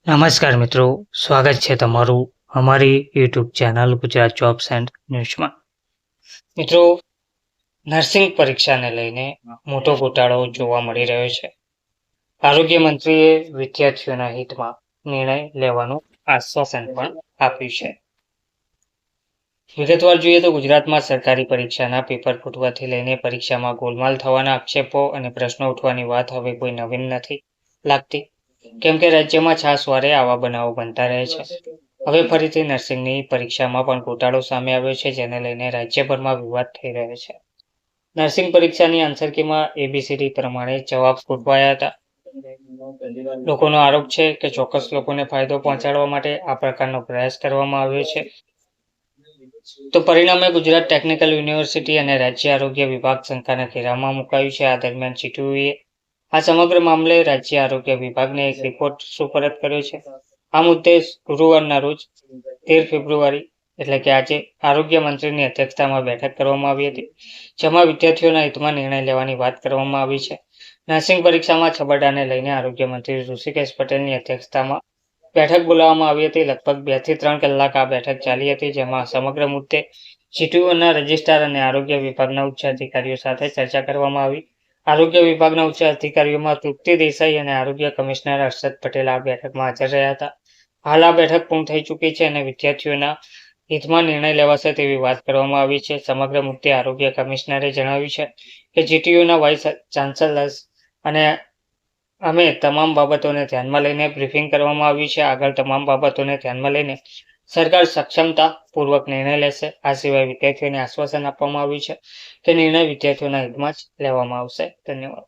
નમસ્કાર મિત્રો, સ્વાગત છે તમારું અમારી YouTube channel Gujarat jobs and ન્યૂઝમાં. મિત્રો, નર્સિંગ પરીક્ષાને લઈને મોટો ઘોટાળો જોવા મળી રહ્યો છે. આરોગ્ય મંત્રીએ વિદ્યાર્થીઓના હિતમાં નિર્ણય લેવાનું આશ્વાસન પણ આપ્યું છે. વિગતવાર જોઈએ તો ગુજરાતમાં સરકારી પરીક્ષાના પેપર ફૂટવાથી લઈને પરીક્ષામાં ગોલમાલ થવાના આક્ષેપો અને પ્રશ્નો ઉઠવાની વાત હવે કોઈ નવીન નથી લાગતી. કેમ કે રાજ્યમાં છાસવારે આવા બનાવો બનતા રહે છે. હવે ફરીથી નર્સિંગની પરીક્ષામાં પણ ઘોટાળો સામે આવ્યો છે, જેને લઈને રાજ્યભરમાં વિવાદ થઈ રહ્યો છે. નર્સિંગ પરીક્ષાની આન્સર કીમાં ABCD પ્રમાણે જવાબ ગોઠવાયા હતા. લોકોનો આરોપ છે કે ચોક્કસ લોકોને ફાયદો પહોંચાડવા માટે આ પ્રકારનો પ્રયાસ કરવામાં આવ્યો છે. તો પરિણામે ગુજરાત ટેકનિકલ યુનિવર્સિટી અને રાજ્ય આરોગ્ય વિભાગ શંકાના ઘેરામાં મુકાયું છે. આ દરમિયાન CTUએ આ સમગ્ર મામલે રાજ્ય આરોગ્ય વિભાગને એક રિપોર્ટ સુપરત કર્યો છે. આ મુદ્દે ગુરુવારના રોજ 13 ફેબ્રુઆરી એટલે કે આજે આરોગ્ય મંત્રીની અધ્યક્ષતામાં બેઠક કરવામાં આવી હતી, જેમાં વિદ્યાર્થીઓના હિતમાં નિર્ણય લેવાની વાત કરવામાં આવી છે. નર્સિંગ પરીક્ષામાં છબરડાને લઈને આરોગ્ય મંત્રી ઋષિકેશ પટેલની અધ્યક્ષતામાં બેઠક બોલાવવામાં આવી હતી. લગભગ 2 થી 3 કલાક આ બેઠક ચાલી હતી, જેમાં સમગ્ર મુદ્દે CTUના રજિસ્ટ્રાર અને આરોગ્ય વિભાગના ઉચ્ચ અધિકારીઓ સાથે ચર્ચા કરવામાં આવી. આરોગ્ય વિભાગના ઉચ્ચ અધિકારીઓમાં તૃપ્તિ દેસાઈ અને આરોગ્ય કમિશનર હર્ષદ પટેલ આ બેઠકમાં હાજર રહ્યા હતા. હાલ આ બેઠક પૂર્ણ થઈ ચૂકી છે અને વિદ્યાર્થીઓના હિતમાં નિર્ણય લેવાશે તેવી વાત કરવામાં આવી છે. સમગ્ર મુદ્દે આરોગ્ય કમિશનરે જણાવ્યું છે કે GTUના વાઇસ ચાન્સેલર્સ અને અમે તમામ બાબતોને ધ્યાનમાં લઈને બ્રીફિંગ કરવામાં આવ્યું છે. આગળ તમામ બાબતોને ધ્યાનમાં લઈને સરકાર સક્ષમતા પૂર્વક નિર્ણય લેશે. આ સિવાય વિદ્યાર્થીઓને આશ્વાસન આપવામાં આવ્યું છે કે નિર્ણય વિદ્યાર્થીઓના હિતમાં જ લેવામાં આવશે. ધન્યવાદ.